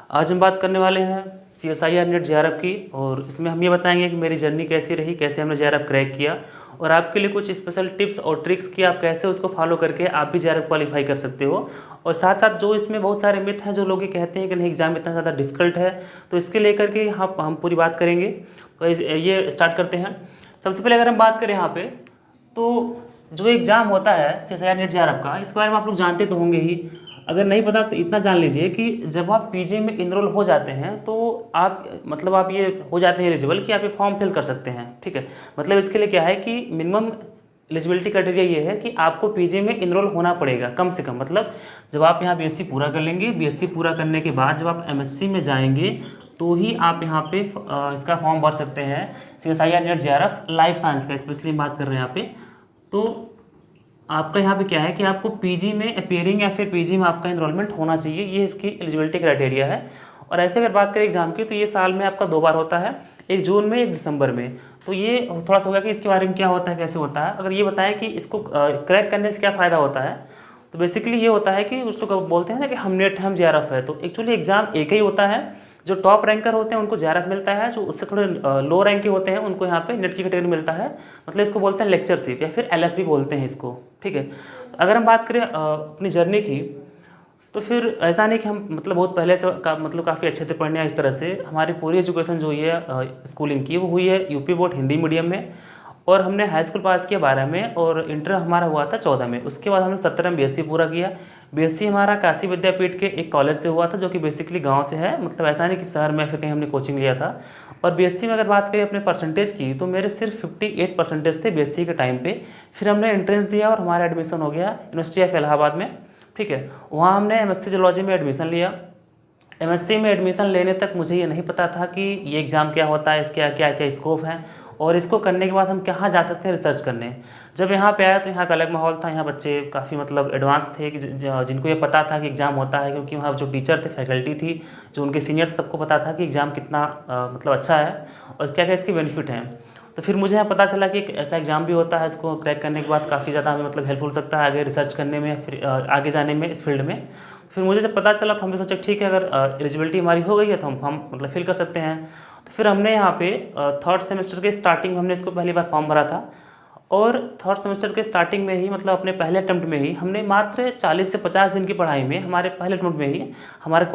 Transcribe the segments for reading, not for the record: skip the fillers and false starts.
आज हम बात करने वाले हैं CSIR नेट JRF की, और इसमें हम ये बताएंगे कि मेरी जर्नी कैसी रही, कैसे हमने JRF क्रैक किया, और आपके लिए कुछ स्पेशल टिप्स और ट्रिक्स कि आप कैसे उसको फॉलो करके आप भी JRF क्वालिफाई कर सकते हो। और साथ साथ जो इसमें बहुत सारे मिथ हैं, जो लोग ये कहते हैं कि नहीं एग्ज़ाम इतना ज़्यादा डिफिकल्ट है, तो इसके लेकर के यहाँ हम पूरी बात करेंगे। तो ये स्टार्ट करते हैं। सबसे पहले अगर हम बात करें यहाँ पे, तो जो एग्ज़ाम होता है CSIR नेट JRF का, इसके बारे में आप लोग जानते तो होंगे ही। अगर नहीं पता तो इतना जान लीजिए कि जब आप PG में इनरोल हो जाते हैं तो आप आप ये हो जाते हैं एलिजिबल कि आप ये फॉर्म फिल कर सकते हैं। ठीक है, मतलब इसके लिए क्या है कि मिनिमम एलिजिबिलिटी क्राइटेरिया ये है कि आपको PG में इनरोल होना पड़ेगा कम से कम। मतलब जब आप यहाँ BSc पूरा कर लेंगे, BSc पूरा करने के बाद जब आप MSc में जाएंगे तो ही आप यहाँ पे इसका फॉर्म भर सकते हैं CSIR net JRF life science का, स्पेशली बात कर रहे हैं यहाँ पे। तो आपका यहाँ पे क्या है कि आपको PG में अपीयरिंग या फिर PG में आपका इनरोलमेंट होना चाहिए, ये इसकी एलिजिबिलिटी क्राइटेरिया है। और ऐसे अगर बात करें एग्जाम की, तो ये साल में आपका 2 बार होता है, एक जून में एक दिसंबर में। तो ये थोड़ा सा होगा कि इसके बारे में क्या होता है, कैसे होता है। अगर ये बताएं कि इसको क्रैक करने से क्या फ़ायदा होता है, तो बेसिकली ये होता है कि कुछ लोग बोलते हैं ना कि हम नेट हम JRF है, तो एक्चुअली एग्जाम एक ही होता है। जो टॉप रैंकर होते हैं उनको JRF मिलता है, जो उससे थोड़े लो रैंक के होते हैं उनको यहाँ पे नेट की कैटेगरी मिलता है। मतलब इसको बोलते हैं लेक्चरशिप या फिर LSB बोलते हैं इसको। ठीक है, अगर हम बात करें अपनी जर्नी की, तो फिर ऐसा नहीं कि हम बहुत पहले से काफ़ी अच्छे थे पढ़ने। इस तरह से हमारी पूरी एजुकेशन जो हुई है स्कूलिंग की, वो हुई है UP बोर्ड हिंदी मीडियम में। और हमने हाई स्कूल पास किया 12 में, और इंटर हमारा हुआ था 14 में। उसके बाद हमने 17 में BSc पूरा किया। BSc हमारा काशी विद्यापीठ के एक कॉलेज से हुआ था, जो कि बेसिकली गांव से है। ऐसा नहीं कि शहर में फिर कहीं हमने कोचिंग लिया था। और BSc में अगर बात करें अपने परसेंटेज की, तो मेरे सिर्फ 58% थे BSc के टाइम पे। फिर हमने एंट्रेंस दिया और हमारा एडमिशन हो गया यूनिवर्सिटी ऑफ इलाहाबाद में। ठीक है, वहाँ हमने MSc जूलॉजी में एडमिशन लिया। MSc में एडमिशन लेने तक मुझे ये नहीं पता था कि ये एग्ज़ाम क्या होता है, इसके क्या क्या स्कोप है, और इसको करने के बाद हम कहाँ जा सकते हैं रिसर्च करने। जब यहाँ पे आया तो यहाँ का अलग माहौल था। यहाँ बच्चे काफ़ी एडवांस थे कि जिनको ये पता था कि एग्ज़ाम होता है, क्योंकि वहाँ जो टीचर थे, फैकल्टी थी, जो उनके सीनियर, सबको पता था कि एग्ज़ाम कितना अच्छा है और क्या क्या इसके बेनिफिट हैं। तो फिर मुझे यहाँ पता चला कि एक ऐसा एग्ज़ाम भी होता है, इसको क्रैक करने के बाद काफ़ी ज़्यादा हमें हेल्पफुल सकता है आगे रिसर्च करने में, फिर आगे जाने में इस फील्ड में। फिर मुझे जब पता चला तो हमने सोचा ठीक है, अगर एलिजिबिलिटी हमारी हो गई है तो हम फिल कर सकते हैं। तो फिर हमने यहाँ पे 3rd सेमेस्टर के स्टार्टिंग में हमने इसको पहली बार फॉर्म भरा था। और 3rd सेमेस्टर के स्टार्टिंग में ही अपने पहले अटैम्प्ट में ही हमने मात्र 40 से 50 दिन की पढ़ाई में हमारे पहले अटैम्प्ट में ही हमारे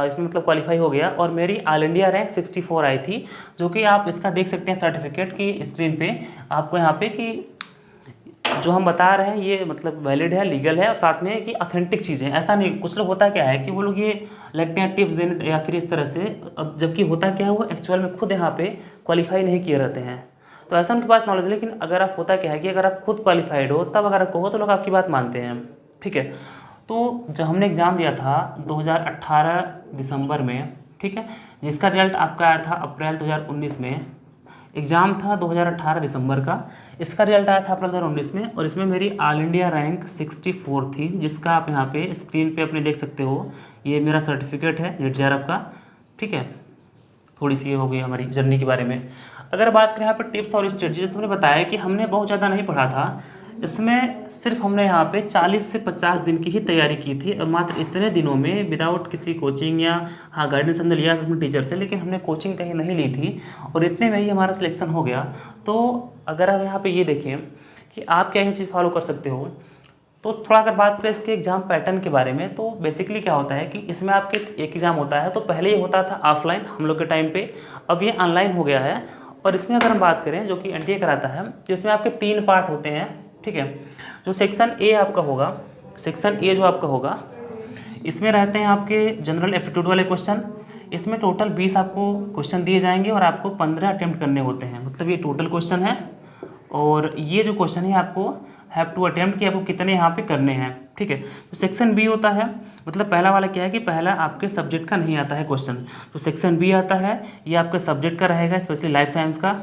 इसमें क्वालिफाई हो गया। और मेरी ऑल इंडिया रैंक 64 आई थी, जो कि आप इसका देख सकते हैं सर्टिफिकेट की स्क्रीन पे आपको यहाँ पे, कि जो हम बता रहे हैं ये वैलिड है, लीगल है, और साथ में कि ऑथेंटिक चीज़ें। ऐसा नहीं, कुछ लोग होता क्या है कि वो लोग ये लगते हैं टिप्स देने या फिर इस तरह से, अब जबकि होता क्या है वो एक्चुअल में खुद यहाँ पे क्वालिफाई नहीं किए रहते हैं। तो ऐसा उनके पास नॉलेज, लेकिन अगर आप होता क्या है कि अगर आप खुद क्वालिफाइड हो तब अगर आपको हो तो लोग आपकी बात मानते हैं। ठीक है, तो जब हमने एग्ज़ाम दिया था 2018 दिसंबर में, ठीक है, जिसका रिजल्ट आपका आया था अप्रैल 2019 में। एग्ज़ाम था 2018 दिसंबर का, इसका रिजल्ट आया था अप्रैल 2019 में। और इसमें मेरी ऑल इंडिया रैंक 64 थी, जिसका आप यहाँ पे स्क्रीन पे अपने देख सकते हो। ये मेरा सर्टिफिकेट है नेट JRF का। ठीक है, थोड़ी सी ये हो गई हमारी जर्नी के बारे में। अगर बात करें यहाँ पे टिप्स और स्ट्रेटजी, जैसे मैंने बताया कि हमने बहुत ज़्यादा नहीं पढ़ा था, इसमें सिर्फ हमने यहाँ पे 40 से 50 दिन की ही तैयारी की थी, और मात्र इतने दिनों में विदाउट किसी कोचिंग या गाइडेंस हमने लिया अपने टीचर से, लेकिन हमने कोचिंग कहीं नहीं ली थी, और इतने में ही हमारा सिलेक्शन हो गया। तो अगर हम यहाँ पे ये देखें कि आप क्या ये चीज़ फॉलो कर सकते हो, तो थोड़ा अगर बात करें इसके एग्ज़ाम पैटर्न के बारे में, तो बेसिकली क्या होता है कि इसमें आपके एक एग्ज़ाम होता है। तो पहले ये होता था ऑफलाइन हम लोग के टाइम पे, अब ये ऑनलाइन हो गया है। और इसमें अगर हम बात करें, जो कि NTA कराता है, जिसमें आपके 3 पार्ट होते हैं। ठीक है, जो सेक्शन A आपका होगा, सेक्शन A जो आपका होगा, इसमें रहते हैं आपके जनरल एप्टीट्यूड वाले क्वेश्चन। इसमें टोटल 20 आपको क्वेश्चन दिए जाएंगे और आपको 15 अटैम्प्ट करने होते हैं। ये टोटल क्वेश्चन है, और ये जो क्वेश्चन है आपको हैव टू अटैम्प्ट कि आपको कितने यहाँ पे करने हैं। ठीक है, तो सेक्शन B होता है, पहला वाला क्या है कि पहला आपके सब्जेक्ट का नहीं आता है क्वेश्चन। तो सेक्शन B आता है, ये आपके सब्जेक्ट का रहेगा, स्पेशली लाइफ साइंस का।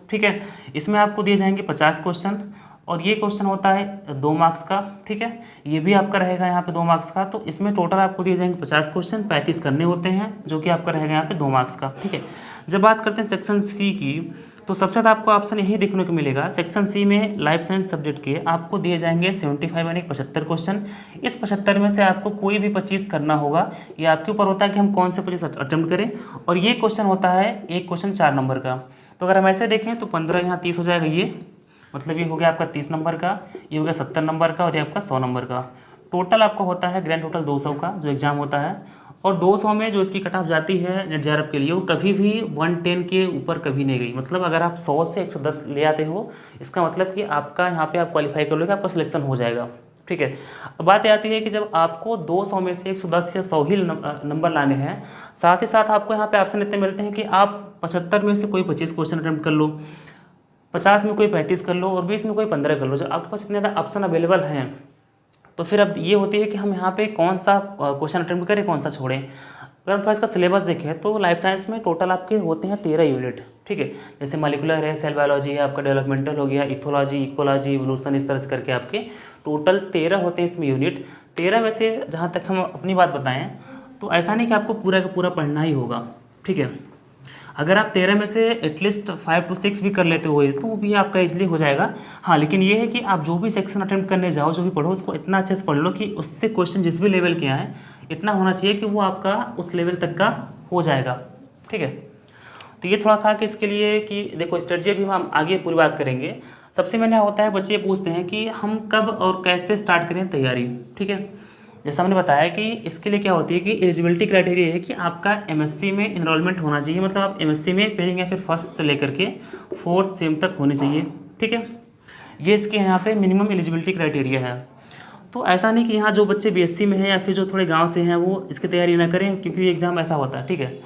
ठीक है, इसमें आपको दिए जाएंगे 50 क्वेश्चन, और ये क्वेश्चन होता है 2 मार्क्स का। ठीक है, ये भी आपका रहेगा यहाँ पे 2 मार्क्स का। तो इसमें टोटल आपको दिए जाएंगे 50 क्वेश्चन, 35 करने होते हैं, जो कि आपका रहेगा यहाँ पे 2 मार्क्स का। ठीक है, जब बात करते हैं सेक्शन C की, तो सबसे ज़्यादा आपको ऑप्शन यही देखने को मिलेगा। सेक्शन सी में लाइफ साइंस सब्जेक्ट के आपको दिए जाएंगे 75 यानी 75 क्वेश्चन। इस 75 में से आपको कोई भी 25 करना होगा। ये आपके ऊपर होता है कि हम कौन से 25 अटेम्प्ट करें। और ये क्वेश्चन होता है एक क्वेश्चन 4 नंबर का। तो अगर हम ऐसे देखें तो 15 यहाँ 30 हो जाएगा, ये मतलब ये हो गया आपका 30 नंबर का, ये हो गया 70 नंबर का और ये आपका 100 नंबर का। टोटल आपका होता है ग्रैंड टोटल 200 का जो एग्ज़ाम होता है। और 200 में जो इसकी कट ऑफ जाती है नेट जेआरएफ के लिए वो कभी भी 110 के ऊपर कभी नहीं गई। मतलब अगर आप 100 से 110 ले आते हो, इसका मतलब कि आपका यहाँ पे आप क्वालिफाई कर लोगे, आपका सिलेक्शन हो जाएगा। ठीक है। अब बात आती है कि जब आपको 200 में से 110 या 100 ही नंबर लाने हैं, साथ ही साथ आपको यहाँ पे ऑप्शन इतने मिलते हैं कि आप 75 में से कोई 25 क्वेश्चन अटेम्प्ट कर लो, 50 में कोई 35 कर लो और 20 में कोई 15 कर लो। जब आपके पास इतने ज़्यादा ऑप्शन अवेलेबल हैं तो फिर अब ये होती है कि हम यहाँ पे कौन सा क्वेश्चन अटेम्प्ट करें, कौन सा छोड़ें। अगर हम थोड़ा इसका सिलेबस देखें तो लाइफ साइंस में टोटल आपके होते हैं 13 यूनिट। ठीक है। जैसे मॉलिक्यूलर है, सेल बायोलॉजी है, आपका डेवलपमेंटल हो गया, इथोलॉजी, इकोलॉजी, इवोल्यूशन, इस तरह से करके आपके टोटल 13 होते हैं इसमें यूनिट। 13 में से जहाँ तक हम अपनी बात बताएं तो ऐसा नहीं कि आपको पूरा का पूरा पढ़ना ही होगा। ठीक है। अगर आप 13 में से एटलीस्ट 5 to 6 भी कर लेते हो तो वो भी आपका इजली हो जाएगा। हाँ, लेकिन ये है कि आप जो भी सेक्शन अटेम्प्ट करने जाओ, जो भी पढ़ो, उसको इतना अच्छे से पढ़ लो कि उससे क्वेश्चन जिस भी लेवल के आए इतना होना चाहिए कि वो आपका उस लेवल तक का हो जाएगा। ठीक है। तो ये थोड़ा था कि इसके लिए कि देखो स्ट्रेटजी भी हम आगे पूरी बात करेंगे। सबसे मैंने होता है बच्चे पूछते हैं कि हम कब और कैसे स्टार्ट करें तैयारी। ठीक है। जैसा हमने बताया कि इसके लिए क्या होती है कि एलिजिबिलिटी क्राइटेरिया है कि आपका एमएससी में इनरोलमेंट होना चाहिए। मतलब आप एमएससी में पेयरिंग या फिर फर्स्ट से लेकर के 4th सेम तक होने चाहिए। ठीक है। ये इसके यहाँ पे मिनिमम एलिजिबिलिटी क्राइटेरिया है। तो ऐसा नहीं कि यहाँ जो बच्चे बीएससी में हैं या फिर जो थोड़े गाँव से हैं वो इसकी तैयारी ना करें, क्योंकि ये एग्ज़ाम ऐसा होता है। ठीक है।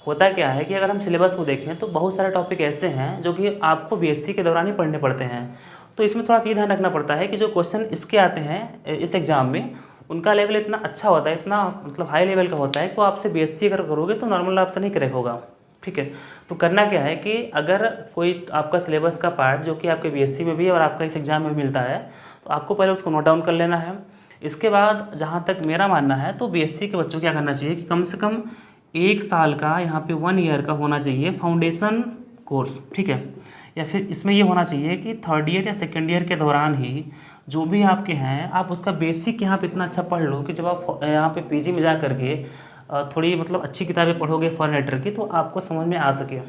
होता क्या है कि अगर हम सिलेबस को देखें तो बहुत सारे टॉपिक ऐसे हैं जो कि आपको बीएससी के दौरान ही पढ़ने पड़ते हैं। तो इसमें थोड़ा सा ये ध्यान रखना पड़ता है कि जो क्वेश्चन इसके आते हैं इस एग्ज़ाम में, उनका लेवल इतना अच्छा होता है, इतना मतलब हाई लेवल का होता है कि वो आपसे बीएससी अगर करोगे तो नॉर्मल आपसे नहीं क्रैक होगा। ठीक है। तो करना क्या है कि अगर कोई आपका सिलेबस का पार्ट जो कि आपके बीएससी में भी है और आपका इस एग्ज़ाम में मिलता है तो आपको पहले उसको नोट डाउन कर लेना है। इसके बाद जहाँ तक मेरा मानना है तो बीएससी के बच्चों को क्या करना चाहिए कि कम से कम 1 साल का, यहाँ पे 1 ईयर का होना चाहिए फाउंडेशन कोर्स। ठीक है। या फिर इसमें ये होना चाहिए कि 3rd ईयर या 2nd ईयर के दौरान ही जो भी आपके हैं आप उसका बेसिक यहाँ पे इतना अच्छा पढ़ लो कि जब आप यहाँ पे पीजी में जा करके थोड़ी मतलब अच्छी किताबें पढ़ोगे फॉरेन राइटर की तो आपको समझ में आ सके।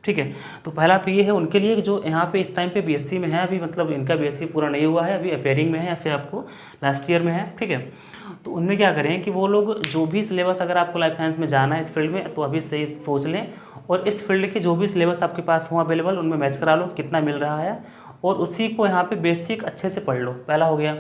ठीक है। तो पहला तो ये है उनके लिए जो यहाँ पे इस टाइम पे बीएससी में है, अभी मतलब इनका बीएससी पूरा नहीं हुआ है, अभी अपेयरिंग में है या फिर आपको लास्ट ईयर में है। ठीक है। तो उनमें क्या करें कि वो लोग जो भी सिलेबस, अगर आपको लाइफ साइंस में जाना है इस फील्ड में तो अभी से सोच लें और इस फील्ड के जो भी सिलेबस आपके पास हो अवेलेबल उनमें मैच करा लो कितना मिल रहा है और उसी को यहाँ पे बेसिक अच्छे से पढ़ लो। पहला हो गया।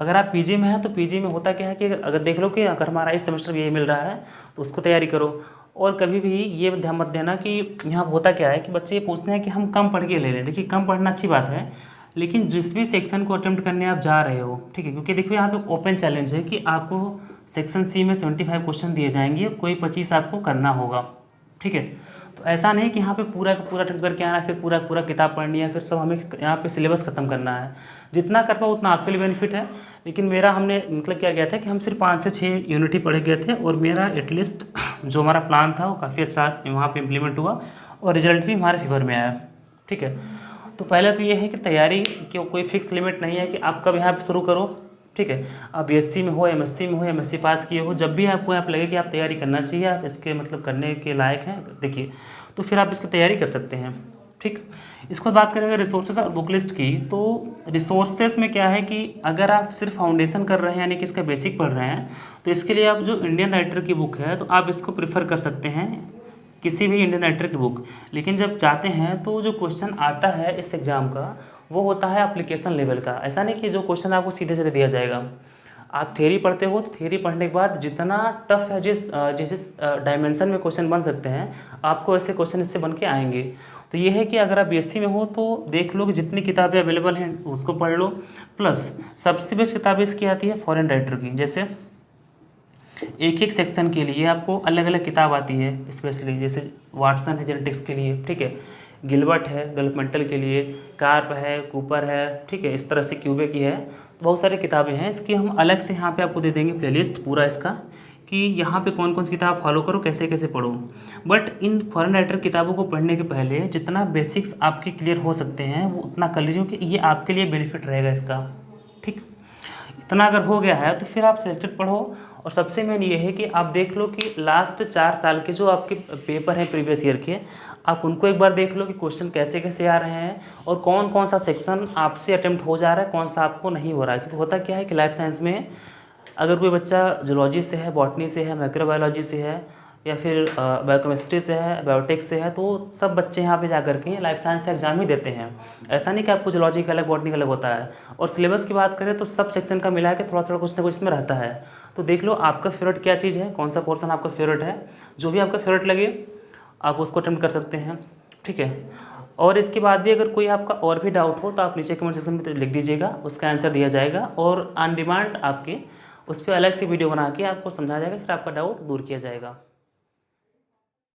अगर आप पीजी में हैं तो पीजी में होता क्या है कि अगर देख लो कि अगर हमारा इस सेमेस्टर में ये मिल रहा है तो उसको तैयारी करो। और कभी भी ये ध्यान मत देना कि यहाँ होता क्या है कि बच्चे ये पूछते हैं कि हम कम पढ़ के ले लें। देखिए कम पढ़ना अच्छी बात है, लेकिन जिस भी सेक्शन को अटेम्प्ट करने आप जा रहे हो, ठीक है, क्योंकि देखिए यहाँ पे ओपन चैलेंज है कि आपको सेक्शन सी में 75 क्वेश्चन दिए जाएंगे, कोई 25 आपको करना होगा। ठीक है। तो ऐसा नहीं कि यहाँ पे पूरा का पूरा अटेम्प्ट करके आना, फिर पूरा पूरा किताब पढ़नी है, फिर सब हमें यहाँ पे सिलेबस खत्म करना है। जितना कर पाओ उतना आपके लिए बेनिफिट है। लेकिन मेरा हमने मतलब क्या गया था कि हम सिर्फ 5 से 6 यूनिट ही पढ़े गए थे और मेरा एटलीस्ट जो हमारा प्लान था वो काफ़ी अच्छा वहाँ पे इम्प्लीमेंट हुआ और रिजल्ट भी हमारे फेवर में आया। ठीक है। तो पहले तो ये है कि तैयारी की कोई फिक्स लिमिट नहीं है कि आप कब यहाँ पर शुरू करो। ठीक है। आप बीएससी में हो, एमएससी में हो, एमएससी पास किए हो, जब भी आपको यहाँ लगे कि आप तैयारी करना चाहिए, आप इसके मतलब करने के लायक हैं, देखिए तो फिर आप इसकी तैयारी कर सकते हैं। ठीक। इसको बात करेंगे रिसोर्सेज और बुक लिस्ट की। तो रिसोर्सेज में क्या है कि अगर आप सिर्फ फाउंडेशन कर रहे हैं यानी कि इसका बेसिक पढ़ रहे हैं तो इसके लिए आप जो इंडियन राइटर की बुक है तो आप इसको प्रेफर कर सकते हैं, किसी भी इंडियन राइटर की बुक। लेकिन जब चाहते हैं तो जो क्वेश्चन आता है इस एग्ज़ाम का वो होता है एप्लीकेशन लेवल का। ऐसा नहीं कि जो क्वेश्चन आपको सीधे सीधे दिया जाएगा। आप थ्योरी पढ़ते हो तो थ्योरी पढ़ने के बाद जितना टफ है, जिस डायमेंशन में क्वेश्चन बन सकते हैं आपको ऐसे क्वेश्चन इससे बन के आएंगे। तो ये है कि अगर आप बीएससी में हो तो देख लो कि जितनी किताबें अवेलेबल हैं उसको पढ़ लो। प्लस सबसे बेस्ट किताबें इसकी आती है फॉरेन राइटर की। जैसे एक एक सेक्शन के लिए आपको अलग अलग किताब आती है स्पेशली, जैसे वाटसन है जेनेटिक्स के लिए, ठीक है, गिलबर्ट है डेवलपमेंटल के लिए, कार्प है, कूपर है, ठीक है, इस तरह से क्यूबे की है। बहुत सारी किताबें हैं। इसकी हम अलग से यहाँ पे आपको दे देंगे प्लेलिस्ट पूरा इसका कि यहाँ पे कौन कौन सी किताब फॉलो करो, कैसे कैसे पढ़ो। बट इन फॉरेन राइटर किताबों को पढ़ने के पहले जितना बेसिक्स आपके क्लियर हो सकते हैं वो उतना कर लीजिए, क्योंकि ये आपके लिए बेनिफिट रहेगा इसका। ठीक, इतना अगर हो गया है तो फिर आप सिलेक्टेड पढ़ो। और सबसे मेन ये है कि आप देख लो कि लास्ट 4 साल के जो आपके पेपर हैं प्रीवियस ईयर के, आप उनको एक बार देख लो कि क्वेश्चन कैसे कैसे आ रहे हैं और कौन कौन सा सेक्शन आपसे अटेम्प्ट हो जा रहा है, कौन सा आपको नहीं हो रहा है। क्योंकि होता क्या है कि लाइफ साइंस में अगर कोई बच्चा जूलॉजी से है, बॉटनी से है, माइक्रोबायोलॉजी से है, या फिर बायोकेमिस्ट्री से है, बायोटेक से है, तो सब बच्चे यहाँ पे जा करके लाइफ साइंस का एग्जाम ही देते हैं। ऐसा नहीं कि आपको जूलॉजी का अलग, बॉटनी का अलग होता है। और सिलेबस की बात करें तो सब सेक्शन का मिला के थोड़ा थोड़ा कुछ ना कुछ इसमें रहता है। तो देख लो आपका फेवरेट क्या चीज़ है, कौन सा पोर्सन आपका फेवरेट है, जो भी आपका फेवरेट लगे आप उसको अटेम्प्ट कर सकते हैं। ठीक है, और इसके बाद भी अगर कोई आपका और भी डाउट हो तो आप नीचे कमेंट सेक्शन में लिख दीजिएगा, उसका आंसर दिया जाएगा और ऑन डिमांड आपके उस पर अलग से वीडियो बना के आपको समझाया जाएगा, फिर आपका डाउट दूर किया जाएगा।